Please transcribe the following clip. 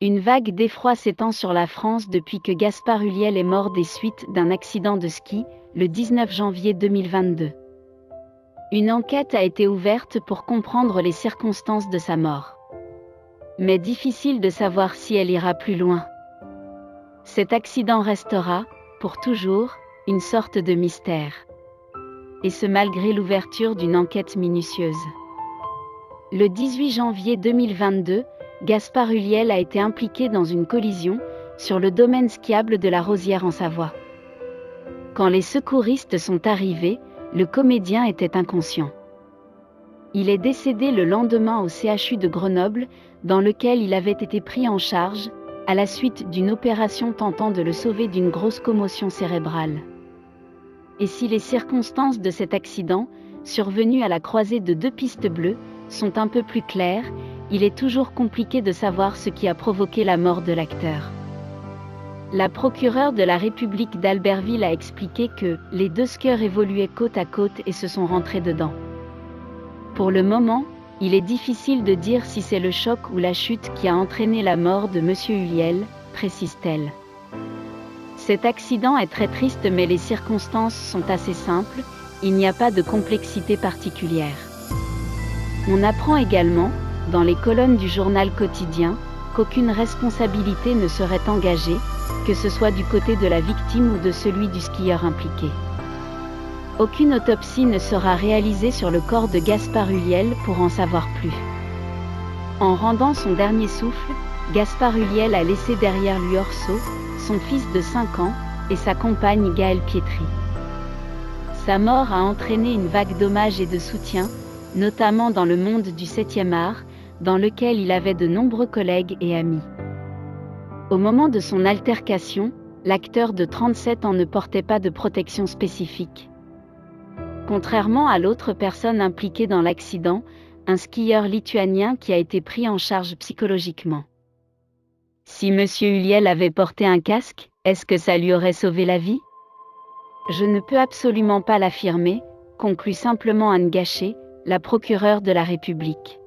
Une vague d'effroi s'étend sur la France depuis que Gaspard Ulliel est mort des suites d'un accident de ski, le 19 janvier 2022. Une enquête a été ouverte pour comprendre les circonstances de sa mort. Mais difficile de savoir si elle ira plus loin. Cet accident restera, pour toujours, une sorte de mystère. Et ce malgré l'ouverture d'une enquête minutieuse. Le 18 janvier 2022, Gaspard Ulliel a été impliqué dans une collision sur le domaine skiable de la Rosière en Savoie. Quand les secouristes sont arrivés, le comédien était inconscient. Il est décédé le lendemain au CHU de Grenoble, dans lequel il avait été pris en charge, à la suite d'une opération tentant de le sauver d'une grosse commotion cérébrale. Et si les circonstances de cet accident, survenu à la croisée de deux pistes bleues, sont un peu plus claires, il est toujours compliqué de savoir ce qui a provoqué la mort de l'acteur. La procureure de la République d'Albertville a expliqué que les deux skieurs évoluaient côte à côte et se sont rentrés dedans. Pour le moment, il est difficile de dire si c'est le choc ou la chute qui a entraîné la mort de Monsieur Ulliel, précise-t-elle. Cet accident est très triste mais les circonstances sont assez simples, il n'y a pas de complexité particulière. On apprend également, dans les colonnes du journal quotidien, qu'aucune responsabilité ne serait engagée, que ce soit du côté de la victime ou de celui du skieur impliqué. Aucune autopsie ne sera réalisée sur le corps de Gaspard Ulliel pour en savoir plus. En rendant son dernier souffle, Gaspard Ulliel a laissé derrière lui Orso, son fils de 5 ans, et sa compagne Gaëlle Pietri. Sa mort a entraîné une vague d'hommages et de soutien, notamment dans le monde du 7e art, dans lequel il avait de nombreux collègues et amis. Au moment de son altercation, l'acteur de 37 ans ne portait pas de protection spécifique. Contrairement à l'autre personne impliquée dans l'accident, un skieur lituanien qui a été pris en charge psychologiquement. Si Monsieur Ulliel avait porté un casque, est-ce que ça lui aurait sauvé la vie ? Je ne peux absolument pas l'affirmer, conclut simplement Anne Gachet, la procureure de la République.